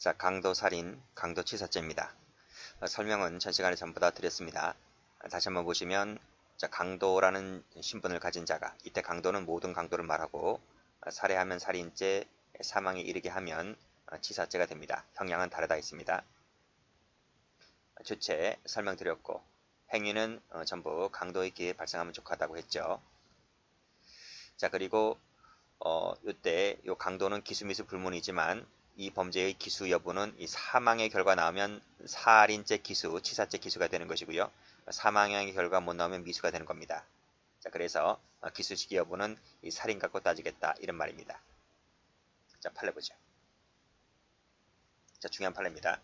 자, 강도살인, 강도치사죄입니다. 설명은 전 시간에 전부 다 드렸습니다. 다시 한번 보시면, 자, 강도라는 신분을 가진 자가, 이때 강도는 모든 강도를 말하고, 살해하면 살인죄, 사망에 이르게 하면 치사죄가 됩니다. 형량은 다르다 했습니다. 주체 설명드렸고, 행위는 전부 강도의 기회에 발생하면 족하다고 했죠. 자, 그리고 이때 요 강도는 기수미수 불문이지만 이 범죄의 기수 여부는 이 사망의 결과 나오면 살인죄 기수, 치사죄 기수가 되는 것이고요. 사망의 결과 못 나오면 미수가 되는 겁니다. 자, 그래서 기수시기 여부는 이 살인 갖고 따지겠다 이런 말입니다. 자, 판례 보죠. 자, 중요한 판례입니다.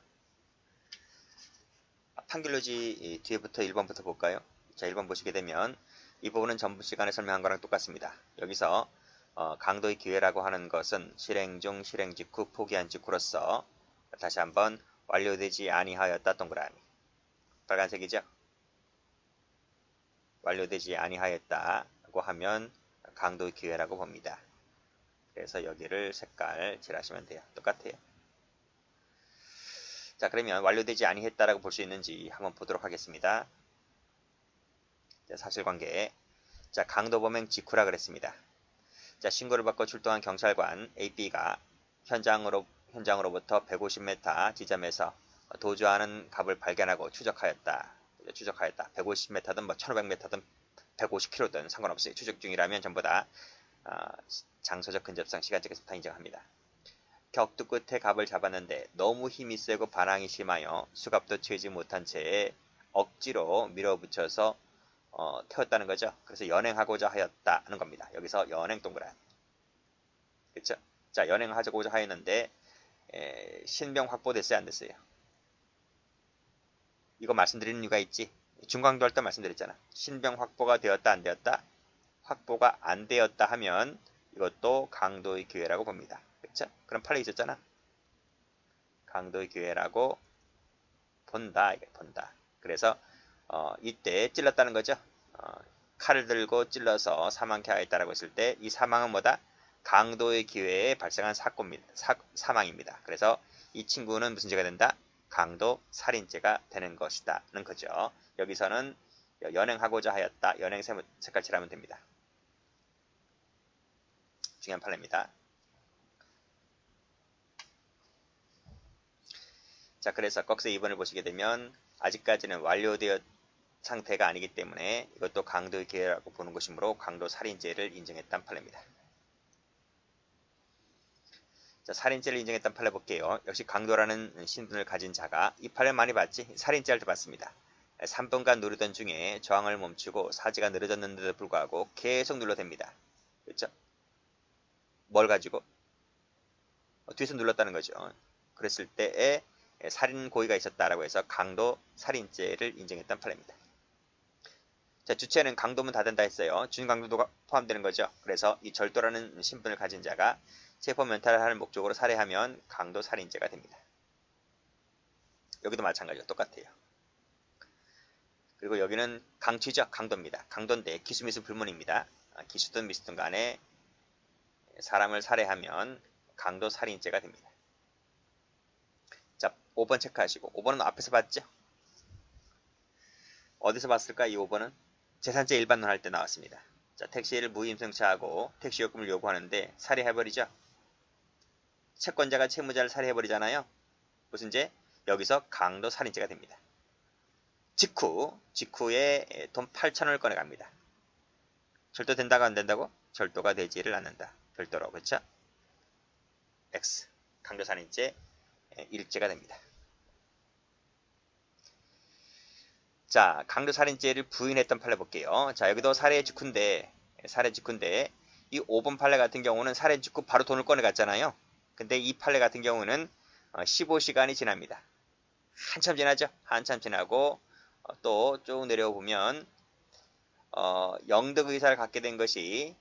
판결로지 뒤에부터 1번부터 볼까요? 자, 1번 보시게 되면 이 부분은 전부 시간에 설명한 거랑 똑같습니다. 여기서 강도의 기회라고 하는 것은 실행 중, 실행 직후, 포기한 직후로서 다시 한번 완료되지 아니하였다 동그라미. 빨간색이죠? 완료되지 아니하였다고 하면 강도의 기회라고 봅니다. 그래서 여기를 색깔 칠하시면 돼요. 똑같아요. 자, 그러면 완료되지 아니했다라고 볼 수 있는지 한번 보도록 하겠습니다. 자, 사실관계. 자, 강도범행 직후라 그랬습니다. 자, 신고를 받고 출동한 경찰관 AB가 현장으로부터 150m 지점에서 도주하는 갑을 발견하고 추적하였다. 150m든 뭐 1500m든 150km든 상관없어요. 추적 중이라면 전부 다 장소적 근접상, 시간적 다 인정합니다. 격투 끝에 갑을 잡았는데 너무 힘이 세고 반항이 심하여 수갑도 채우지 못한 채 억지로 밀어붙여서 태웠다는 거죠. 그래서 연행하고자 하였다 하는 겁니다. 여기서 연행 동그라미. 그렇죠? 자, 연행하고자 하였는데 신병 확보됐어요, 안 됐어요? 이거 말씀드리는 이유가 있지. 중강도 할 때 말씀드렸잖아. 신병 확보가 되었다, 안 되었다? 확보가 안 되었다 하면 이것도 강도의 기회라고 봅니다. 그렇죠? 그럼 판례 있었잖아. 강도의 기회라고 본다. 그래서 이때 찔렀다는 거죠. 칼을 들고 찔러서 사망케 하였다라고 했을 때 이 사망은 뭐다? 강도의 기회에 발생한 사망입니다. 그래서 이 친구는 무슨 죄가 된다? 강도 살인죄가 되는 것이다는 거죠. 여기서는 연행하고자 하였다. 연행 색깔 칠하면 됩니다. 중요한 판례입니다. 자, 그래서 꺽쇠 2번을 보시게 되면 아직까지는 완료되었 상태가 아니기 때문에 이것도 강도의 기회라고 보는 것이므로 강도 살인죄를 인정했단 판례입니다. 자, 살인죄를 인정했단 판례 볼게요. 역시 강도라는 신분을 가진 자가 이 판례 많이 봤지? 살인죄를 봤습니다. 3분간 누르던 중에 저항을 멈추고 사지가 늘어졌는데도 불구하고 계속 눌러댑니다. 그렇죠? 뭘 가지고? 뒤에서 눌렀다는 거죠. 그랬을 때에 살인 고의가 있었다라고 해서 강도 살인죄를 인정했단 판례입니다. 자, 주체는 강도면 다 된다 했어요. 준강도가 포함되는 거죠. 그래서 이 절도라는 신분을 가진 자가 체포 면탈을 하는 목적으로 살해하면 강도 살인죄가 됩니다. 여기도 마찬가지로 똑같아요. 그리고 여기는 강취죠. 강도입니다. 강도인데 기수미수 불문입니다. 기수든 미수든 간에 사람을 살해하면 강도 살인죄가 됩니다. 자, 5번 체크하시고 5번은 앞에서 봤죠? 어디서 봤을까? 이 5번은 재산죄 일반론 할 때 나왔습니다. 자, 택시를 무임승차하고 택시요금을 요구하는데 살해해버리죠. 채권자가 채무자를 살해해버리잖아요. 무슨 죄? 여기서 강도 살인죄가 됩니다. 직후에 돈 8,000원을 꺼내갑니다. 절도된다고 안 된다고? 절도가 되지를 않는다. 별도로. 그렇죠? X. 강도 살인죄 1죄가 됩니다. 자, 강도살인죄를 부인했던 판례 볼게요. 자, 여기도 살해 직후인데 이 5번 판례 같은 경우는 살해 직후 바로 돈을 꺼내갔잖아요. 근데 이 판례 같은 경우는 15시간이 지납니다. 한참 지나죠. 한참 지나고 또 쭉 내려보면 영득의사를 갖게 된 것이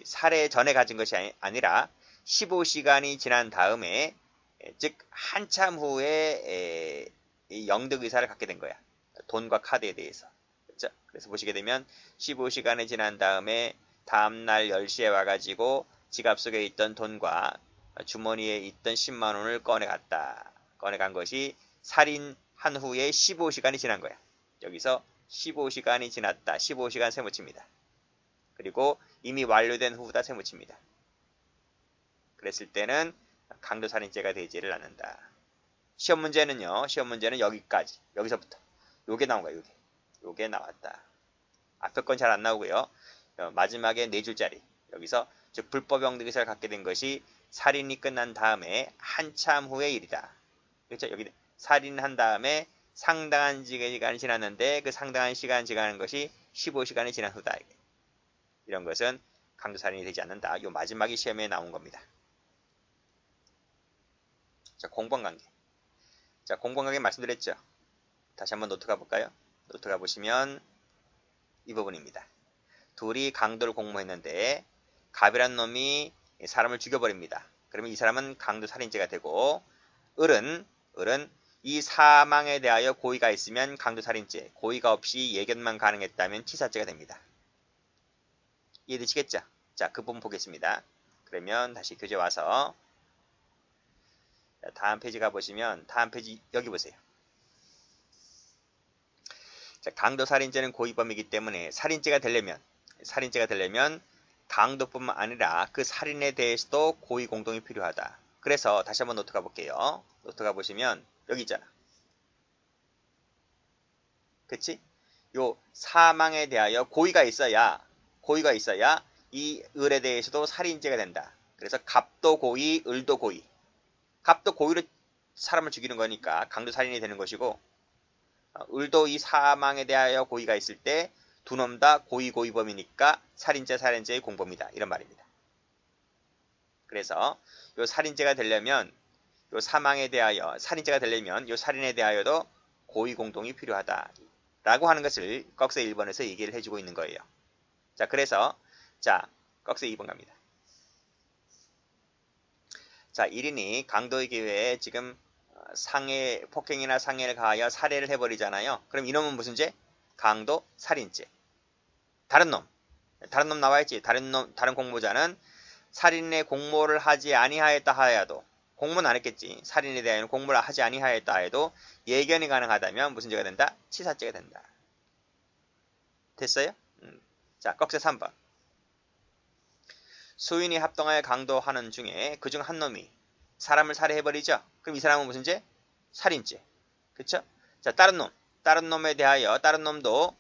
살해 전에 가진 것이 아니라 15시간이 지난 다음에, 즉 한참 후에 영득 의사를 갖게 된 거야. 돈과 카드에 대해서. 그렇죠? 그래서 보시게 되면 15시간이 지난 다음에 다음날 10시에 와가지고 지갑 속에 있던 돈과 주머니에 있던 10만 원을 꺼내갔다. 꺼내간 것이 살인한 후에 15시간이 지난 거야. 여기서 15시간이 지났다. 15시간 세무칩니다. 그리고 이미 완료된 후다 세무칩니다. 그랬을 때는 강도살인죄가 되지를 않는다. 시험 문제는요. 시험 문제는 여기까지. 여기서부터. 요게 나온 거야. 요게 나왔다. 앞에 건 잘 안 나오고요. 마지막에 4줄짜리. 여기서 즉 불법 영득의사를 갖게 된 것이 살인이 끝난 다음에 한참 후의 일이다. 그렇죠? 여기 살인한 다음에 상당한 시간이 지났는데 그 상당한 시간 지나는 것이 15시간이 지난 후다. 이런 것은 강도살인이 되지 않는다. 요 마지막이 시험에 나온 겁니다. 자, 공범관계. 자, 공범관계 말씀드렸죠. 다시 한번 노트 가볼까요? 노트 가보시면 이 부분입니다. 둘이 강도를 공모했는데 갑이란 놈이 사람을 죽여버립니다. 그러면 이 사람은 강도살인죄가 되고 을은 이 사망에 대하여 고의가 있으면 강도살인죄, 고의가 없이 예견만 가능했다면 치사죄가 됩니다. 이해되시겠죠? 자, 그 부분 보겠습니다. 그러면 다시 교재 와서 다음 페이지 가보시면 다음 페이지 여기 보세요. 자, 강도살인죄는 고의범이기 때문에 살인죄가 되려면 강도뿐만 아니라 그 살인에 대해서도 고의공동이 필요하다. 그래서 다시 한번 노트 가볼게요. 노트 가보시면 여기 있잖아. 그치? 요 사망에 대하여 고의가 있어야 이 을에 대해서도 살인죄가 된다. 그래서 갑도 고의, 을도 고의. 갑도 고의로 사람을 죽이는 거니까 강도살인이 되는 것이고 을도 이 사망에 대하여 고의가 있을 때 두 놈 다 고의범이니까 살인죄의 공범이다. 이런 말입니다. 그래서 요 살인죄가 되려면 요 사망에 대하여 살인죄가 되려면 요 살인에 대하여도 고의공동이 필요하다. 라고 하는 것을 꺽쇠 1번에서 얘기를 해주고 있는 거예요. 자, 그래서 자, 꺽쇠 2번 갑니다. 자, 1인이 강도의 기회에 지금 폭행이나 상해를 가하여 살해를 해버리잖아요. 그럼 이놈은 무슨 죄? 강도 살인죄. 다른 놈 나와있지. 다른 공모자는 살인의 공모를 하지 아니하였다 하여도 공모는 안 했겠지. 살인에 대한 공모를 하지 아니하였다 하여도 예견이 가능하다면 무슨 죄가 된다? 치사죄가 된다. 됐어요? 자, 꺽쇠 3번. 수인이 합동하여 강도하는 중에 그중 한 놈이 사람을 살해해버리죠. 그럼 이 사람은 무슨 죄? 살인죄. 그쵸? 자, 다른 놈에 대하여 다른 놈도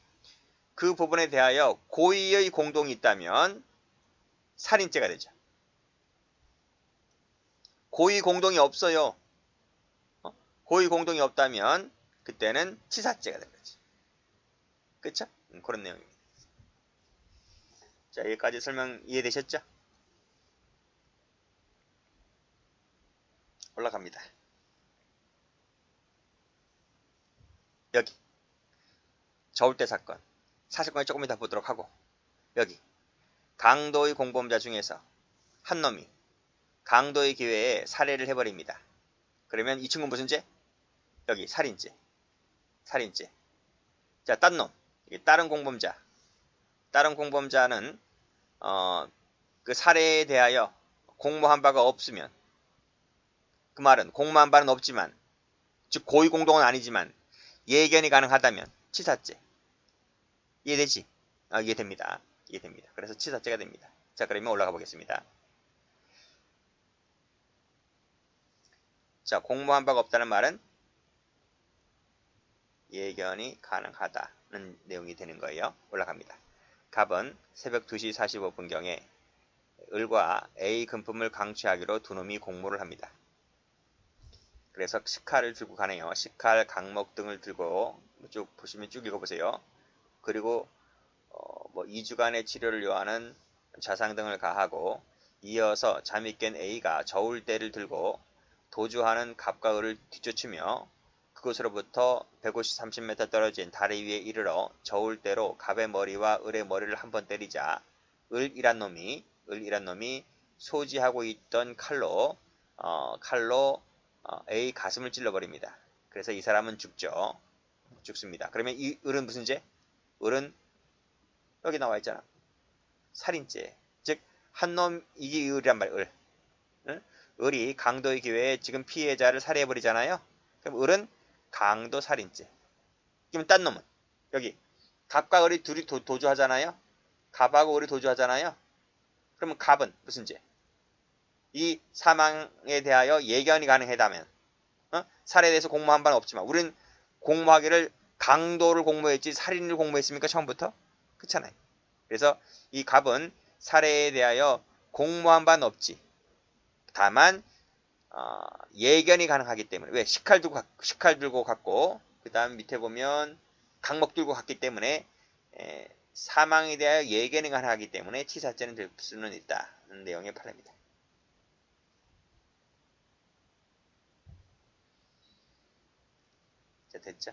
그 부분에 대하여 고의의 공동이 있다면 살인죄가 되죠. 고의 공동이 없어요. 고의 공동이 없다면 그때는 치사죄가 되는 거지. 그쵸? 그런 내용입니다. 자, 여기까지 설명 이해되셨죠? 올라갑니다. 여기 저울대 사건을 조금 이따 보도록 하고, 여기 강도의 공범자 중에서 한 놈이 강도의 기회에 살해를 해버립니다. 그러면 이 친구는 무슨 죄? 여기 살인죄. 자, 딴 놈, 다른 공범자는 그 살해에 대하여 공모한 바가 없으면, 그 말은 공모한 바는 없지만, 즉 고의 공동은 아니지만 예견이 가능하다면 치사죄. 이해되지? 이해됩니다. 그래서 치사죄가 됩니다. 자, 그러면 올라가 보겠습니다. 자, 공모한 바가 없다는 말은 예견이 가능하다는 내용이 되는 거예요. 올라갑니다. 갑은 새벽 2시 45분경에 을과 A 금품을 강취하기로 두 놈이 공모를 합니다. 그래서 식칼을 들고 가네요. 식칼, 강목 등을 들고 쭉 보시면 쭉 읽어보세요. 그리고 2주간의 치료를 요하는 좌상 등을 가하고 이어서 잠이 깬 A가 저울대를 들고 도주하는 갑과 을을 뒤쫓으며 그곳으로부터 150-30m 떨어진 다리 위에 이르러 저울대로 갑의 머리와 을의 머리를 한번 때리자 을이란 놈이 소지하고 있던 칼로 A 가슴을 찔러버립니다. 그래서 이 사람은 죽습니다. 그러면 이 을은 무슨 죄? 을은 여기 나와 있잖아. 살인죄. 즉 한 놈, 이게 을이란 말이야. 을. 을이 강도의 기회에 지금 피해자를 살해해버리잖아요. 그럼 을은 강도 살인죄. 그럼 딴 놈은 여기 갑과 을이 둘이 도주하잖아요. 갑하고 을이 도주하잖아요. 그러면 갑은 무슨 죄? 이 사망에 대하여 예견이 가능하다면 살해에 대해서 공모한 바는 없지만 우리는 공모하기를 강도를 공모했지 살인을 공모했습니까? 처음부터? 그렇잖아요. 그래서 이 갑은 살해에 대하여 공모한 바는 없지. 다만 예견이 가능하기 때문에 왜 식칼 들고 갔고 그 다음 밑에 보면 강목 들고 갔기 때문에 사망에 대하여 예견이 가능하기 때문에 치사죄는 될 수는 있다는 내용의 판례입니다. 자, 됐죠?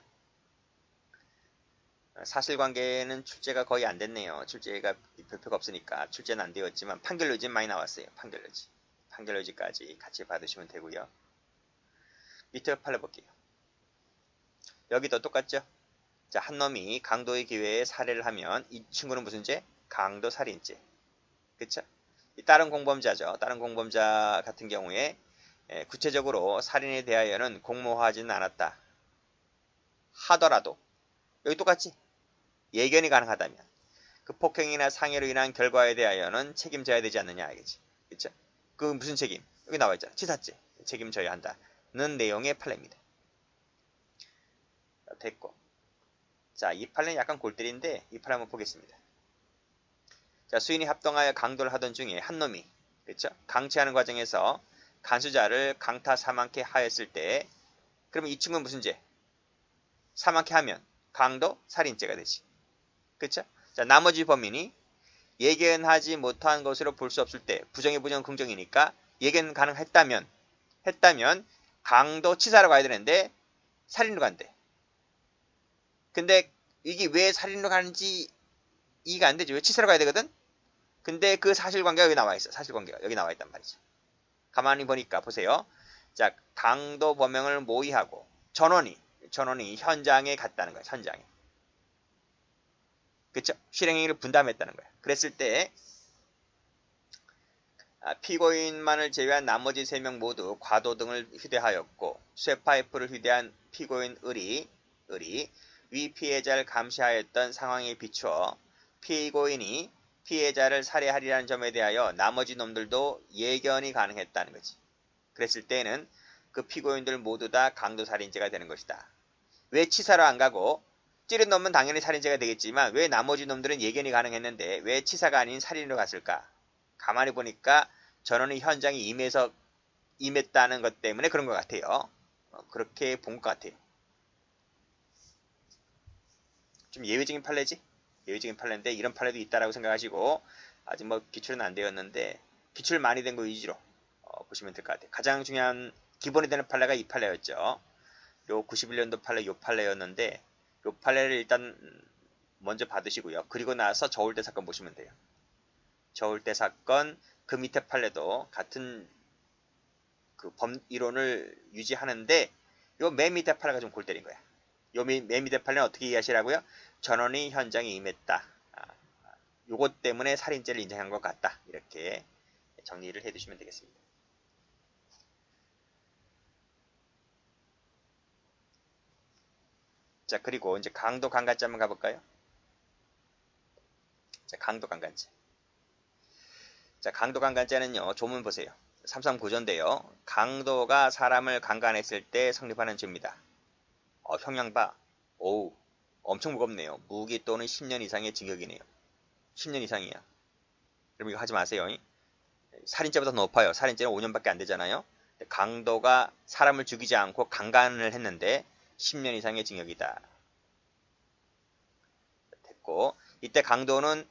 사실관계는 출제가 거의 안 됐네요. 출제가 별표가 없으니까 출제는 안 되었지만 판결유지 많이 나왔어요. 판결유지까지 같이 받으시면 되고요. 밑에 판례 볼게요. 여기도 똑같죠? 자, 한 놈이 강도의 기회에 살해를 하면 이 친구는 무슨 죄? 강도 살인죄. 그쵸? 다른 공범자죠. 다른 공범자 같은 경우에 구체적으로 살인에 대하여는 공모하지는 않았다 하더라도 여기 똑같지? 예견이 가능하다면 그 폭행이나 상해로 인한 결과에 대하여는 책임져야 되지 않느냐 알겠지? 그쵸? 그 무슨 책임? 여기 나와 있잖아. 치사죄. 책임져야 한다는 내용의 판례입니다. 됐고. 자, 이 판례는 약간 골때리인데 이 판례 한번 보겠습니다. 자, 수인이 합동하여 강도를 하던 중에 한 놈이 그렇죠? 강취하는 과정에서 간수자를 강타 사망케 하였을 때 그러면 이 친구는 무슨 죄? 사망케 하면 강도 살인죄가 되지. 그렇죠? 자, 나머지 범인이 예견하지 못한 것으로 볼 수 없을 때 부정의 부정은 긍정이니까 예견 가능했다면 강도 치사로 가야 되는데 살인으로 간대. 근데 이게 왜 살인으로 가는지 이해가 안 되죠. 왜 치사로 가야 되거든? 근데 그 사실관계가 여기 나와 있어. 사실관계가 여기 나와 있단 말이죠. 가만히 보니까 보세요. 자, 강도 범행을 모의하고 전원이 현장에 갔다는 거야. 현장에. 그쵸? 실행행위를 분담했다는 거야. 그랬을 때 피고인만을 제외한 나머지 3명 모두 과도등을 휴대하였고 쇠파이프를 휴대한 피고인 을이 위 피해자를 감시하였던 상황에 비추어 피고인이 피해자를 살해하리라는 점에 대하여 나머지 놈들도 예견이 가능했다는 거지. 그랬을 때는 그 피고인들 모두 다 강도살인죄가 되는 것이다. 왜 치사로 안 가고 찌른 놈은 당연히 살인죄가 되겠지만 왜 나머지 놈들은 예견이 가능했는데 왜 치사가 아닌 살인으로 갔을까? 가만히 보니까 전원이 현장에 임했다는 것 때문에 그런 것 같아요. 그렇게 본 것 같아요. 좀 예외적인 판례지? 예외적인 판례인데 이런 판례도 있다라고 생각하시고 아직 뭐 기출은 안 되었는데 기출 많이 된 거 위주로 보시면 될 것 같아요. 가장 중요한 기본이 되는 판례가 이 판례였죠. 요 91년도 판례 요 판례였는데 요 판례를 일단 먼저 받으시고요. 그리고 나서 저울대 사건 보시면 돼요. 저울대 사건 그 밑에 판례도 같은 그 이론을 유지하는데 요 맨 밑에 판례가 좀 골 때린 거야. 요 맨 밑에 판례는 어떻게 이해하시라고요? 전원이 현장에 임했다. 요것 때문에 살인죄를 인정한 것 같다. 이렇게 정리를 해두시면 되겠습니다. 자, 그리고 이제 강도 강간죄 한번 가볼까요? 자, 강도 강간죄. 자, 강도 강간죄는요, 조문 보세요. 339조인데요. 강도가 사람을 강간했을 때 성립하는 죄입니다. 형량 봐. 오우, 엄청 무겁네요. 무기 또는 10년 이상의 징역이네요. 10년 이상이야. 여러분 이거 하지 마세요. 살인죄보다 더 높아요. 살인죄는 5년밖에 안 되잖아요. 강도가 사람을 죽이지 않고 강간을 했는데 10년 이상의 징역이다. 됐고, 이때 강도는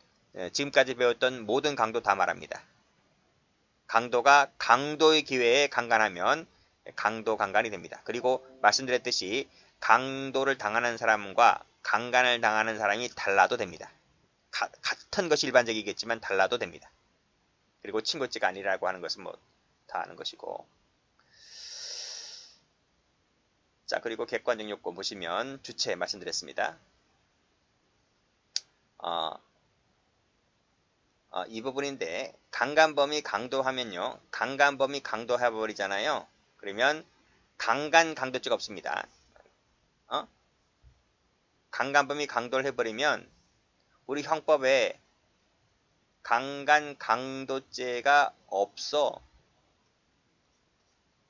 지금까지 배웠던 모든 강도 다 말합니다. 강도가 강도의 기회에 강간하면 강도 강간이 됩니다. 그리고 말씀드렸듯이 강도를 당하는 사람과 강간을 당하는 사람이 달라도 됩니다. 같은 것이 일반적이겠지만 달라도 됩니다. 그리고 친고죄가 아니라고 하는 것은 뭐 다 아는 것이고. 자, 그리고 객관적 요건 보시면 주체 말씀드렸습니다. 이 부분인데 강간범위 강도하면요. 강간범위 강도해버리잖아요. 그러면 강간 강도죄가 없습니다. 강간범위 강도를 해버리면 우리 형법에 강간 강도죄가 없어.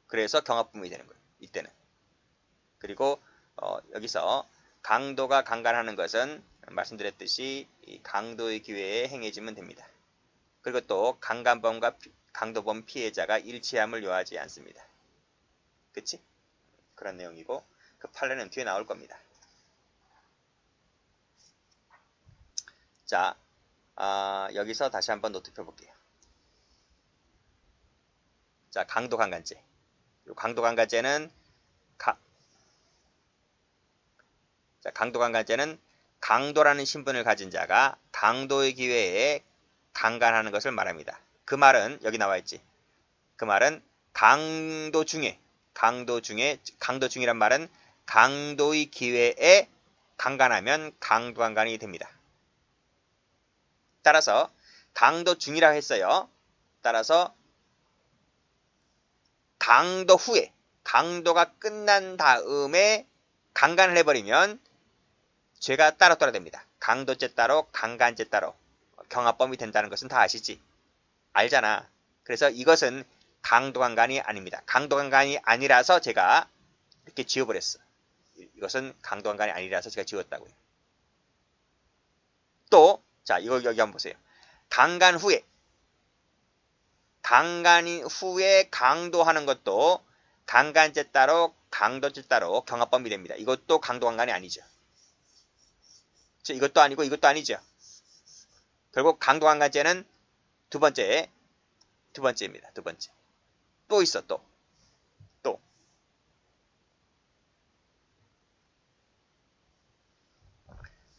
그래서 경합범위 되는 거예요. 이때는. 그리고 여기서 강도가 강간하는 것은 말씀드렸듯이 이 강도의 기회에 행해지면 됩니다. 그리고 또 강간범과 강도범 피해자가 일치함을 요하지 않습니다. 그치? 그런 내용이고 그 판례는 뒤에 나올 겁니다. 자, 여기서 다시 한번 노트 펴볼게요. 자, 강도강간죄. 강도강간죄는 강도강간죄는 강도라는 신분을 가진 자가 강도의 기회에 강간하는 것을 말합니다. 그 말은 여기 나와 있지. 그 말은 강도 중이란 말은 강도의 기회에 강간하면 강도강간이 됩니다. 따라서 강도 중이라 했어요. 따라서 강도 후에 강도가 끝난 다음에 강간을 해버리면 죄가 따로 됩니다. 강도죄 따로 강간죄 따로 경합범위 된다는 것은 다 아시지? 알잖아. 그래서 이것은 강도강간이 아닙니다. 강도강간이 아니라서 제가 이렇게 지워버렸어. 이것은 강도강간이 아니라서 제가 지웠다고요. 또 자, 이거 여기 한번 보세요. 강간 후에 강도하는 것도 강간죄 따로 강도죄 따로 경합범위 됩니다. 이것도 강도강간이 아니죠. 이것도 아니고 이것도 아니죠. 결국 강도강간죄는 두 번째입니다. 두 번째. 또 있어. 또.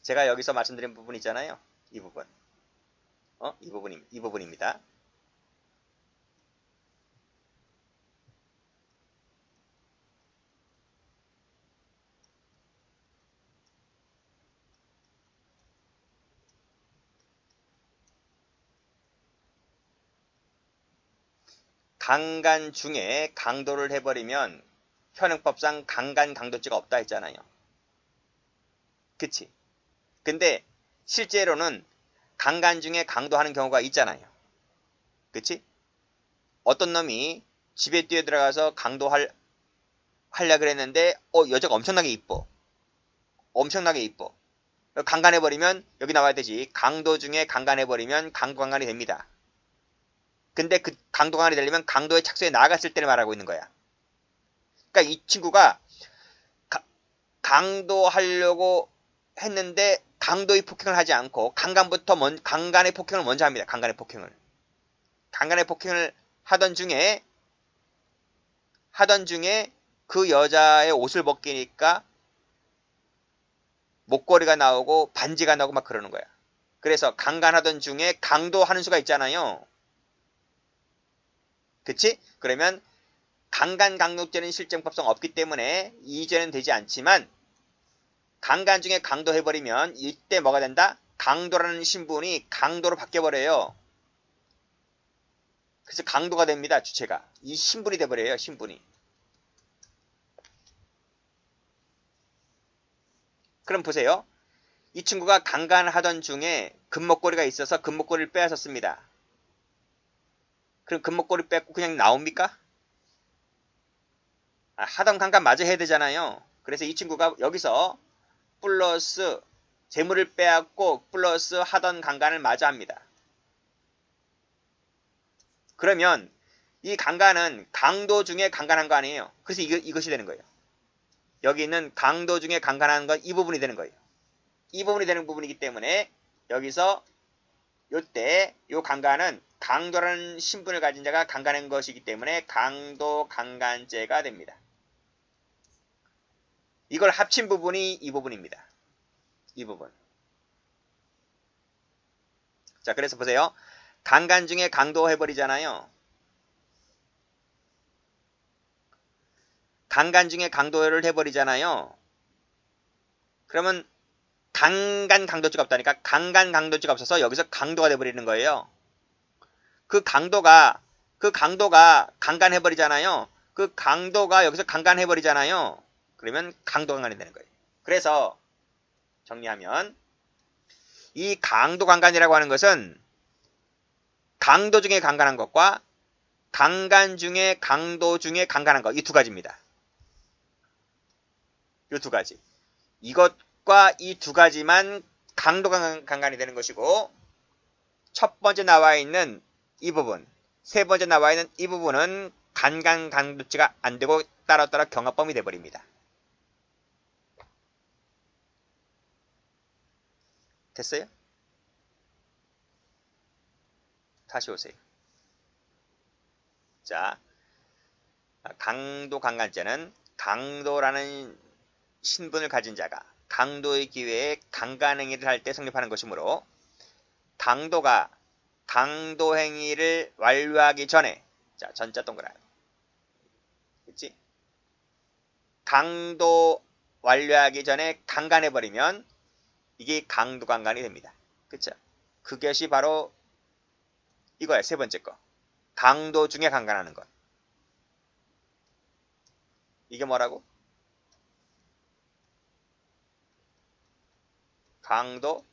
제가 여기서 말씀드린 부분 있잖아요. 이 부분. 이 부분입니다. 강간 중에 강도를 해버리면 현행법상 강간 강도죄가 없다 했잖아요. 그치? 근데 실제로는 강간 중에 강도하는 경우가 있잖아요. 그치? 어떤 놈이 집에 뛰어들어가서 강도하려 그랬는데 여자가 엄청나게 이뻐. 강간해버리면 여기 나와야 되지. 강도 중에 강간해버리면 강도강간이 됩니다. 근데 그 강도강간이 되려면 강도의 착수에 나아갔을 때를 말하고 있는 거야. 그러니까 이 친구가 강도하려고 했는데 강도의 폭행을 하지 않고 강간의 폭행을 먼저 합니다. 강간의 폭행을 하던 중에 그 여자의 옷을 벗기니까 목걸이가 나오고 반지가 나오고 막 그러는 거야. 그래서 강간하던 중에 강도하는 수가 있잖아요. 그치? 그러면 강간 강도죄는 실정법상 없기 때문에 이 죄는 되지 않지만 강간 중에 강도해버리면 이때 뭐가 된다? 강도라는 신분이 강도로 바뀌어버려요. 그래서 강도가 됩니다. 주체가. 이 신분이 돼버려요. 신분이. 그럼 보세요. 이 친구가 강간하던 중에 금목걸이가 있어서 금목걸이를 빼앗았습니다. 그럼 금목걸이 뺏고 그냥 나옵니까? 하던 강간 마저 해야 되잖아요. 그래서 이 친구가 여기서 플러스 재물을 빼앗고 플러스 하던 강간을 마저 합니다. 그러면 이 강간은 강도 중에 강간한 거 아니에요. 그래서 이것이 되는 거예요. 여기 있는 강도 중에 강간하는 건 이 부분이 되는 거예요. 이 부분이 되는 부분이기 때문에 여기서 요때 요 강간은 강도라는 신분을 가진 자가 강간한 것이기 때문에 강도 강간죄가 됩니다. 이걸 합친 부분이 이 부분입니다. 이 부분. 자, 그래서 보세요. 강간 중에 강도 해버리잖아요. 강간 중에 강도를 해버리잖아요. 그러면 강간 강도죄가 없다니까 강간 강도죄가 없어서 여기서 강도가 돼버리는 거예요. 그 강도가 강간해버리잖아요. 그 강도가 여기서 강간해버리잖아요. 그러면 강도 강간이 되는 거예요. 그래서 정리하면 이 강도 강간이라고 하는 것은 강도 중에 강간한 것과 강간 중에 강도 중에 강간한 것, 이 두 가지입니다. 이 두 가지. 이것과 이 두 가지만 강도 강간이 되는 것이고, 첫 번째 나와 있는 이 부분, 세 번째 나와 있는 이 부분은 간간 강도치가 안 되고 따로따로 경합범위 돼버립니다. 됐어요? 다시 오세요. 자, 강도 강간죄는 강도라는 신분을 가진 자가 강도의 기회에 강간행위를 할 때 성립하는 것이므로, 강도가 강도행위를 완료하기 전에, 자, 전자 동그라미, 그치? 강도 완료하기 전에 강간해버리면 이게 강도 강간이 됩니다. 그쵸? 그것이 바로 이거야, 세 번째 거. 강도 중에 강간하는 것. 이게 뭐라고? 강도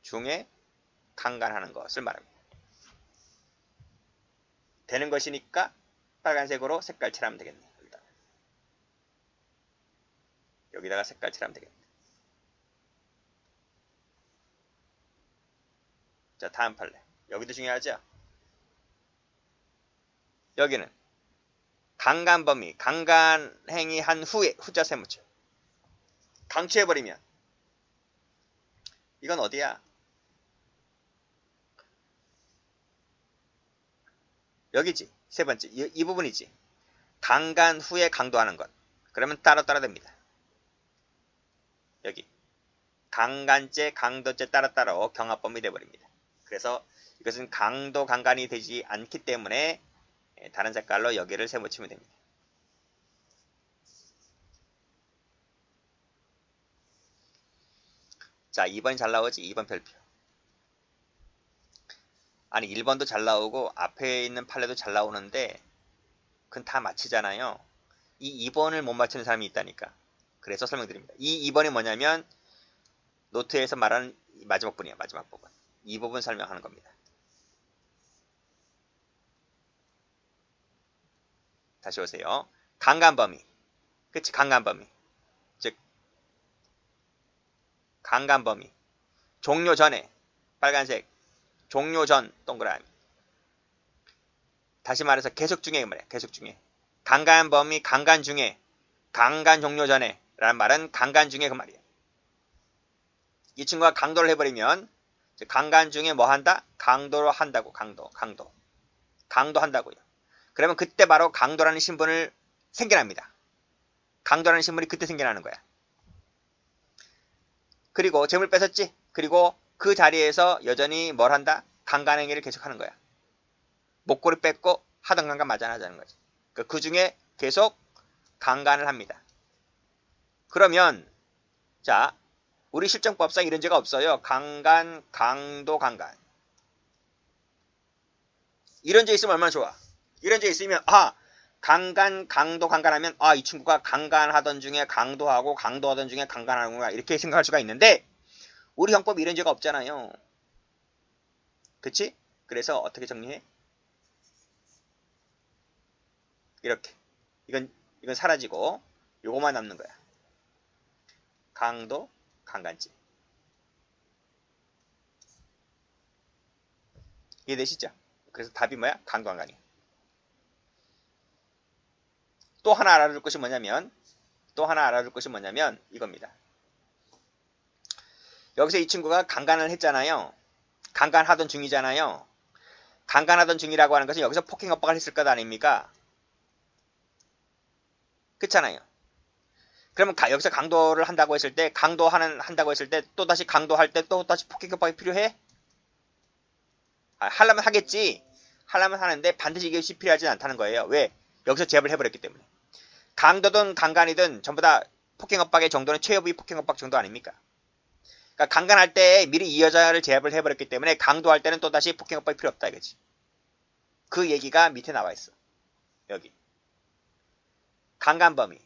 중에 강간하는 것을 말합니다. 되는 것이니까 빨간색으로 색깔 칠하면 되겠네요. 여기다가 색깔 칠하면 되겠네요. 자, 다음 판례. 여기도 중요하죠? 여기는 강간 범위, 강간 행위한 후에 후자 세무쳐 강취해버리면, 이건 어디야? 여기지. 세 번째. 이 부분이지. 강간 후에 강도하는 것. 그러면 따로따로 됩니다. 여기. 강간죄, 강도죄 따로따로 경합범위 되어버립니다. 그래서 이것은 강도 강간이 되지 않기 때문에 다른 색깔로 여기를 세무치면 됩니다. 자, 2번이 잘 나오지? 2번 별표. 아니, 1번도 잘 나오고 앞에 있는 판례도 잘 나오는데 그건 다 맞히잖아요. 이 2번을 못 맞히는 사람이 있다니까. 그래서 설명드립니다. 이 2번이 뭐냐면 노트에서 말하는 마지막 부분이에요. 마지막 부분. 이 부분 설명하는 겁니다. 다시 오세요. 강간 범위. 그치? 강간 범위. 즉 강간 범위. 종료 전에 빨간색. 종료 전 동그라미. 다시 말해서 계속 중에 말이야. 계속 중에. 강간 범위 강간 중에 강간 종료 전에 라는 말은 강간 중에 그 말이야. 이 친구가 강도를 해버리면 강간 중에 뭐 한다? 강도로 한다고. 강도 한다고요. 그러면 그때 바로 강도라는 신분을 생겨납니다. 강도라는 신분이 그때 생겨나는 거야. 그리고 재물 뺏었지? 그리고 그 자리에서 여전히 뭘 한다? 강간행위를 계속하는 거야. 목걸이 뺏고 하던 강간 마찬가지하는 거지. 그 중에 계속 강간을 합니다. 그러면 자, 우리 실정법상 이런 죄가 없어요. 강간, 강도, 강간. 이런 죄 있으면 얼마나 좋아. 이런 죄 있으면 강간, 강도, 강간하면 이 친구가 강간하던 중에 강도하고 강도하던 중에 강간하는구나 이렇게 생각할 수가 있는데 우리 형법이 이런 죄가 없잖아요. 그치? 그래서 어떻게 정리해? 이렇게. 이건 사라지고 요거만 남는 거야. 강도, 강간죄. 이해되시죠? 그래서 답이 뭐야? 강도, 강간이야. 또 하나 알아둘 것이 뭐냐면 이겁니다. 여기서 이 친구가 강간을 했잖아요. 강간하던 중이잖아요. 강간하던 중이라고 하는 것은 여기서 폭행 협박을 했을 것 아닙니까? 그렇잖아요. 그러면 여기서 강도를 한다고 했을 때 한다고 했을 때 또다시 강도할 때 또다시 폭행 협박이 필요해? 하려면 하겠지. 하려면 하는데 반드시 이것이 필요하지 않다는 거예요. 왜? 여기서 제압을 해버렸기 때문에. 강도든 강간이든 전부 다 폭행 협박의 정도는 최후의 폭행 협박 정도 아닙니까? 그러니까 강간할 때 미리 이 여자를 제압을 해버렸기 때문에 강도할 때는 또다시 폭행협박이 필요 없다 이거지. 그 얘기가 밑에 나와 있어. 여기. 강간범위.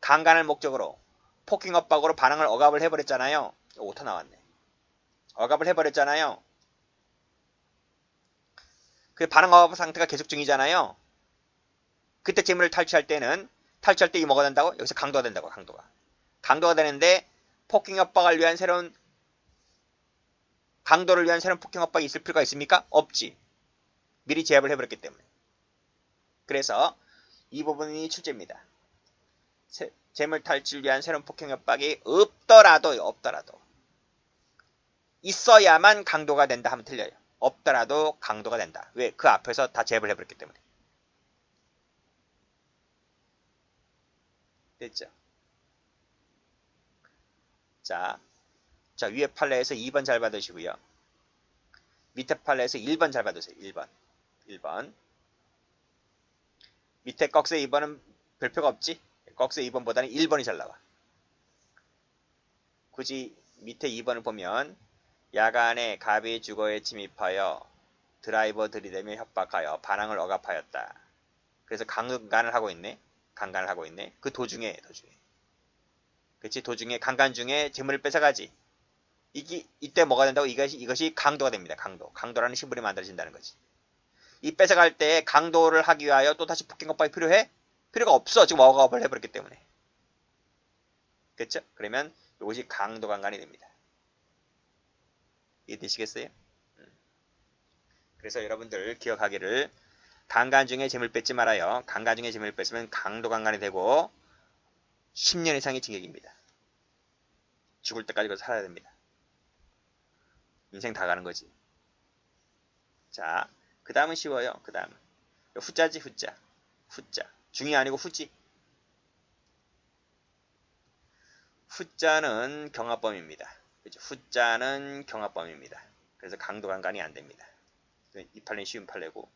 강간을 목적으로 폭행협박으로 반항을 억압을 해버렸잖아요. 오타 나왔네. 억압을 해버렸잖아요. 그 반항 억압 상태가 계속 중이잖아요. 그때 재물을 탈취할 때 이 뭐가 된다고? 여기서 강도가 된다고. 강도가 되는데 폭행협박을 위한 강도를 위한 새로운 폭행협박이 있을 필요가 있습니까? 없지. 미리 제압을 해버렸기 때문에. 그래서 이 부분이 출제입니다. 재물 탈취를 위한 새로운 폭행협박이 없더라도 있어야만 강도가 된다 하면 틀려요. 없더라도 강도가 된다. 왜? 그 앞에서 다 제압을 해버렸기 때문에. 됐죠? 자, 위에 판례에서 2번 잘 받으시고요. 밑에 판례에서 1번 잘 받으세요. 1번. 밑에 꺽쇠 2번은 별표가 없지? 꺽쇠 2번보다는 1번이 잘 나와. 굳이 밑에 2번을 보면 야간에 갑이 주거에 침입하여 드라이버 들이대며 협박하여 반항을 억압하였다. 그래서 강간을 하고 있네. 그 도중에. 그치? 도중에 강간 중에 재물을 뺏어가지. 이때 뭐가 된다고? 이것이 강도가 됩니다. 강도라는 신분이 만들어진다는 거지. 이 뺏어갈 때 강도를 하기 위하여 또 다시 폭행협박이 필요해? 필요가 없어. 지금 억압을 해버렸기 때문에. 그렇죠? 그러면 이것이 강도 강간이 됩니다. 이해되시겠어요? 그래서 여러분들 기억하기를 강간 중에 재물 뺏지 말아요. 강간 중에 재물 뺏으면 강도 강간이 되고 10년 이상의 징역입니다. 죽을 때까지 그거 살아야 됩니다. 인생 다 가는 거지. 자, 그 다음은 쉬워요. 그 다음은 후자지. 중이 아니고 후지. 후자는 경합범입니다. 그렇죠? 후자는 경합범입니다. 그래서 강도 강간이 안 됩니다. 이 판례는 쉬운 판례고.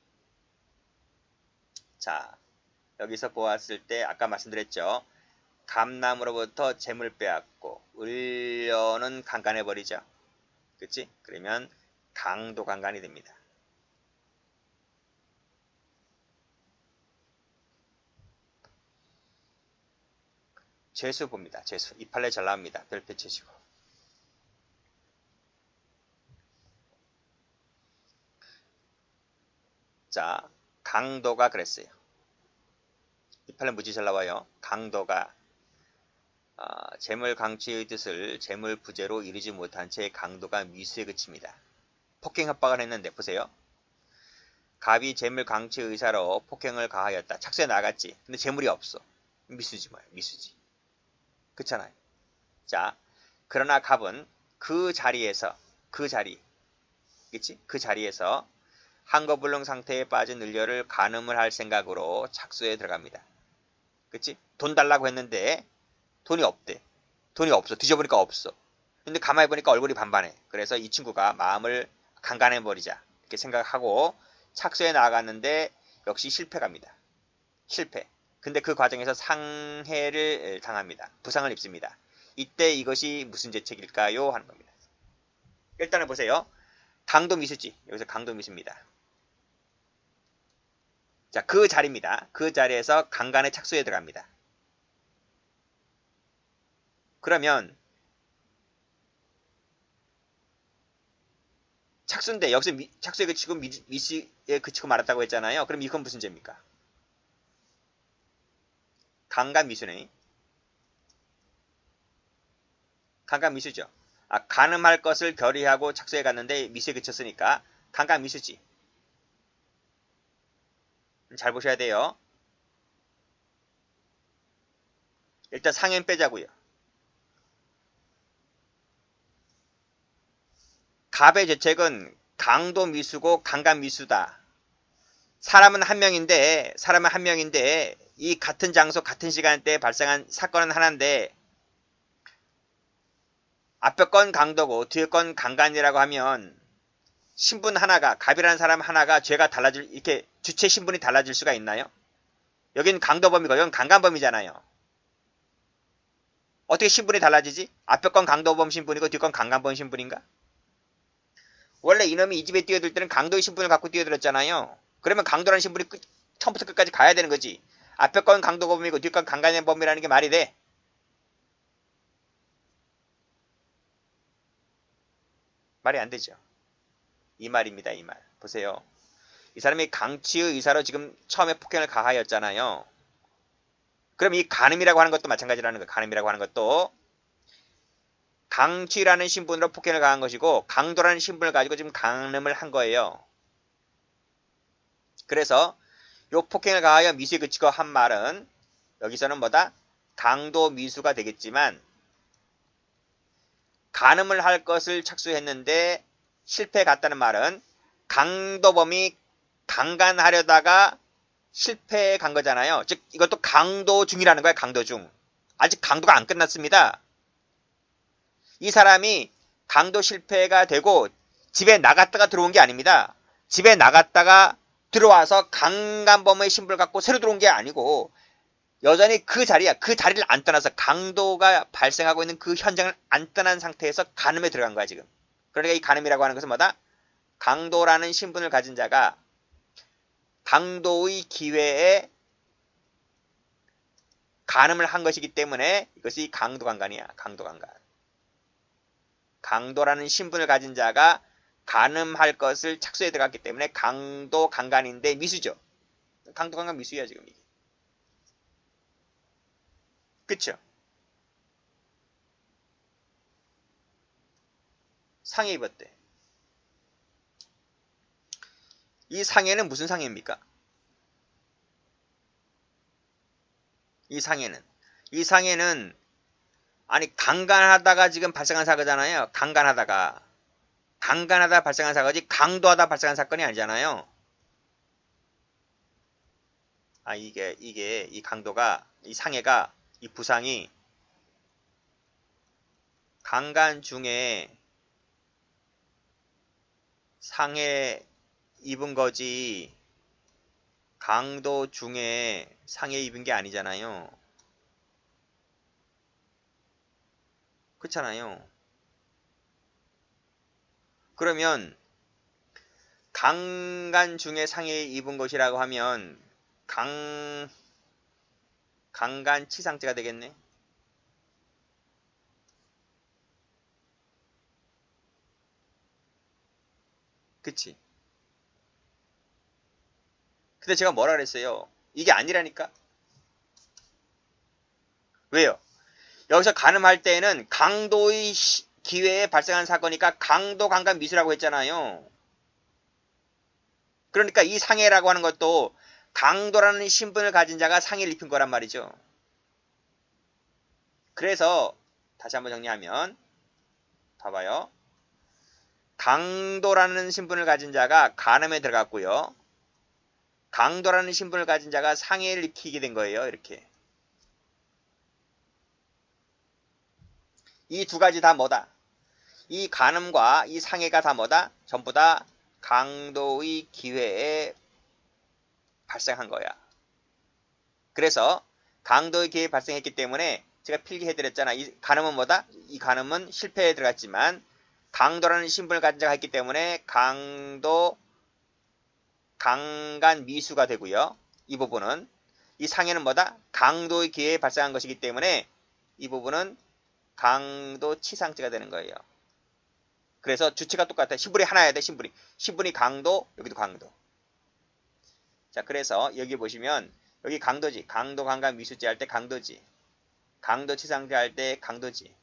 자, 여기서 보았을 때 아까 말씀드렸죠. 감남으로부터 재물 빼앗고 을려는 강간해버리죠. 그치? 그러면 강도 강간이 됩니다. 죄수 봅니다. 죄수. 이 판례 잘 나옵니다. 별표 치시고. 자, 강도가 그랬어요. 이 판례 무지 잘 나와요. 강도가 재물 강취의 뜻을 재물 부재로 이루지 못한 채 강도가 미수에 그칩니다. 폭행 협박을 했는데 보세요. 갑이 재물 강취 의사로 폭행을 가하였다. 착수에 나갔지. 근데 재물이 없어. 미수지 뭐야. 미수지. 그렇잖아요. 자, 그러나 갑은 그 자리에서 한거불능 상태에 빠진 을려를 간음을 할 생각으로 착수에 들어갑니다. 그치? 돈 달라고 했는데 돈이 없대. 돈이 없어. 뒤져보니까 없어. 근데 가만히 보니까 얼굴이 반반해. 그래서 이 친구가 마음을 강간해버리자 이렇게 생각하고 착수에 나갔는데 역시 실패갑니다. 실패. 근데 그 과정에서 상해를 당합니다. 부상을 입습니다. 이때 이것이 무슨 죄책일까요? 하는 겁니다. 일단은 보세요. 강도 미수지. 여기서 강도 미수입니다. 자, 그 자리입니다. 그 자리에서 강간에 착수에 들어갑니다. 그러면 착수인데 여기서 착수에 그치고 미수에 그치고 말았다고 했잖아요. 그럼 이건 무슨 죄입니까? 강간 미수네. 강간 미수죠. 간음할 것을 결의하고 착수해 갔는데 미수에 그쳤으니까 강간 미수지. 잘 보셔야 돼요. 일단 상해는 빼자고요. 갑의 죄책은 강도 미수고 강간 미수다. 사람은 한 명인데 이 같은 장소 같은 시간대에 발생한 사건은 하나인데 앞에 건 강도고 뒤에 건 강간이라고 하면 신분 하나가 갑이라는 사람 하나가 죄가 달라질 이렇게 주체 신분이 달라질 수가 있나요? 여긴 강도범이고 여긴 강간범이잖아요. 어떻게 신분이 달라지지? 앞에 건 강도범 신분이고 뒤 건 강간범 신분인가? 원래 이놈이 이 집에 뛰어들 때는 강도의 신분을 갖고 뛰어들었잖아요. 그러면 강도라는 신분이 처음부터 끝까지 가야 되는 거지. 앞에 건 강도범이고 뒤 건 강간범이라는 게 말이 돼? 말이 안 되죠. 이 말입니다. 이 말. 보세요. 이 사람이 강취의 의사로 지금 처음에 폭행을 가하였잖아요. 그럼 이 간음이라고 하는 것도 마찬가지라는 거예요. 간음이라고 하는 것도 강취라는 신분으로 폭행을 가한 것이고 강도라는 신분을 가지고 지금 간음을 한 거예요. 그래서 요 폭행을 가하여 미수에 그치고 한 말은 여기서는 뭐다? 강도 미수가 되겠지만 간음을 할 것을 착수했는데 실패 갔다는 말은 강도범이 강간하려다가 실패해 간 거잖아요. 즉 이것도 강도 중이라는 거야. 강도 중. 아직 강도가 안 끝났습니다. 이 사람이 강도 실패가 되고 집에 나갔다가 들어온 게 아닙니다. 집에 나갔다가 들어와서 강간범의 신분을 갖고 새로 들어온 게 아니고 여전히 그 자리야. 그 자리를 안 떠나서 강도가 발생하고 있는 그 현장을 안 떠난 상태에서 간음에 들어간 거야 지금. 그러니까 이 간음이라고 하는 것은 뭐다? 강도라는 신분을 가진 자가 강도의 기회에 간음을 한 것이기 때문에 이것이 강도강간이야. 강도강간. 강도라는 신분을 가진 자가 간음할 것을 착수해 들어갔기 때문에 강도강간인데 미수죠. 강도강간 미수야 지금 이게. 그쵸? 상해 입었대. 이 상해는 무슨 상해입니까? 이 상해는 아니 강간하다가 지금 발생한 사고잖아요. 강간하다 발생한 사고지 강도하다 발생한 사건이 아니잖아요. 아 이게 이 강도가 이 상해가 이 부상이 강간 중에 상해 입은 거지 강도 중에 상해 입은 게 아니잖아요. 그렇잖아요. 그러면 강간 중에 상해 입은 것이라고 하면 강간치상죄가 되겠네. 그치? 근데 제가 뭐라 그랬어요? 이게 아니라니까? 왜요? 여기서 간음할 때에는 강도의 기회에 발생한 사건이니까 강도 강간 미수라고 했잖아요. 그러니까 이 상해라고 하는 것도 강도라는 신분을 가진 자가 상해를 입힌 거란 말이죠. 그래서 다시 한번 정리하면 봐봐요. 강도라는 신분을 가진 자가 간음에 들어갔고요. 강도라는 신분을 가진 자가 상해를 입히게 된 거예요. 이렇게. 이 두 가지 다 뭐다? 이 간음과 이 상해가 다 뭐다? 전부 다 강도의 기회에 발생한 거야. 그래서 강도의 기회에 발생했기 때문에 제가 필기해드렸잖아. 이 간음은 뭐다? 이 간음은 실패에 들어갔지만 강도라는 신분을 가진 자가 있기 때문에 강간 미수가 되고요. 이 부분은 이 상해는 뭐다? 강도의 기회에 발생한 것이기 때문에 이 부분은 강도 치상죄가 되는 거예요. 그래서 주체가 똑같아. 신분이 하나야 돼. 신분이 강도, 여기도 강도. 자, 그래서 여기 보시면 여기 강도지. 강도 강간 미수죄 할 때 강도지. 강도 치상죄 할 때 강도지.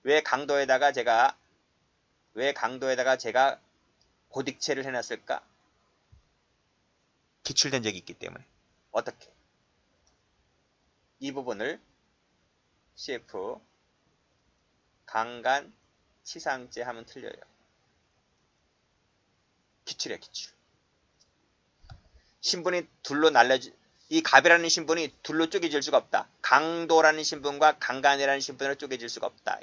왜 강도에다가 제가 고딕체를 해놨을까? 기출된 적이 있기 때문에. 어떻게? 이 부분을 CF 강간 치상죄 하면 틀려요. 기출이야, 기출. 신분이 둘로 이 갑이라는 신분이 둘로 쪼개질 수가 없다. 강도라는 신분과 강간이라는 신분으로 쪼개질 수가 없다.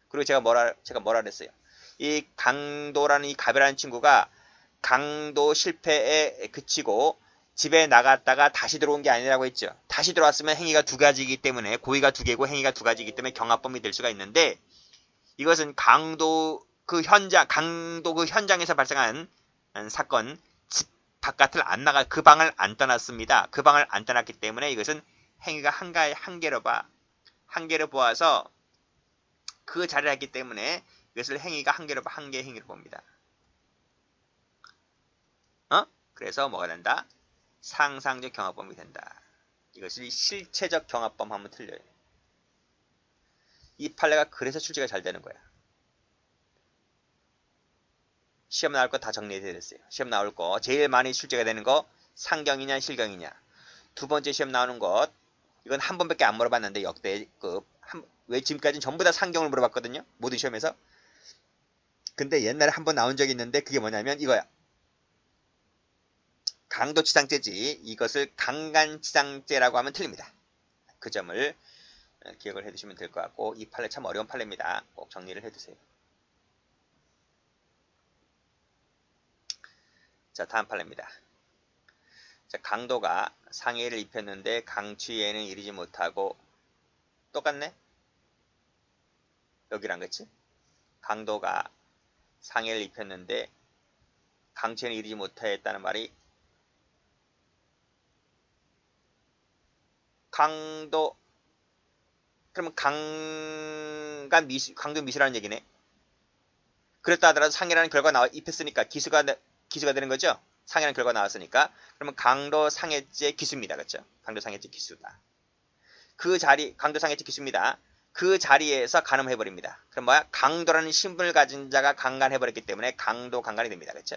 그리고 제가 뭐라 그랬어요? 이 강도라는 이 갑이라는 친구가 강도 실패에 그치고 집에 나갔다가 다시 들어온 게 아니라고 했죠. 다시 들어왔으면 행위가 두 가지이기 때문에 고의가 두 개고 행위가 두 가지이기 때문에 경합범이 될 수가 있는데 이것은 강도 그 현장에서 발생한 사건, 집 바깥을 안 나가 그 방을 안 떠났습니다. 그 방을 안 떠났기 때문에 이것은 행위가 한 개로 보아서 그 자리를 했기 때문에 이것을 행위가 한 개의 행위로 봅니다. 그래서 뭐가 된다? 상상적 경합범이 된다. 이것이 실체적 경합범 하면 틀려요. 이 판례가 그래서 출제가 잘 되는 거야. 시험 나올 거 다 정리해드렸어요. 시험 나올 거 제일 많이 출제가 되는 거 상경이냐 실경이냐. 두 번째 시험 나오는 것 이건 한 번밖에 안 물어봤는데 역대급 왜 지금까지는 전부 다 상경을 물어봤거든요. 모든 시험에서. 근데 옛날에 한 번 나온 적이 있는데 그게 뭐냐면 이거야. 강도치상죄지 이것을 강간치상죄라고 하면 틀립니다. 그 점을 기억을 해두시면 될 것 같고 이 판례 참 어려운 판례입니다. 꼭 정리를 해두세요. 자 다음 판례입니다. 자, 강도가 상해를 입혔는데 강취에는 이르지 못하고 똑같네? 여기랑 그치? 강도가 상해를 입혔는데 강취에는 이르지 못하였다는 말이 그러면 강도 미수라는 얘기네. 그랬다 하더라도 상해라는 결과가 입혔으니까 기수가 되는 거죠? 상해라는 결과가 나왔으니까. 그러면 강도 상해죄 기수입니다. 그렇죠? 강도 상해죄 기수다. 강도 상해죄 기수입니다. 그 자리에서 간음해버립니다. 그럼 뭐야? 강도라는 신분을 가진 자가 강간해버렸기 때문에 강도 강간이 됩니다. 그렇죠?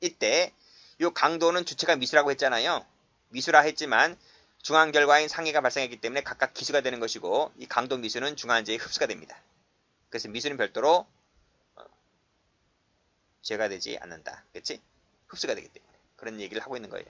이때 이 강도는 주체가 미수라고 했잖아요. 미수라 했지만 중한 결과인 상해가 발생했기 때문에 각각 기수가 되는 것이고 이 강도 미수는 중한죄의 흡수가 됩니다. 그래서 미수는 별도로 죄가 되지 않는다. 그렇지? 흡수가 되기 때문에 그런 얘기를 하고 있는 거예요.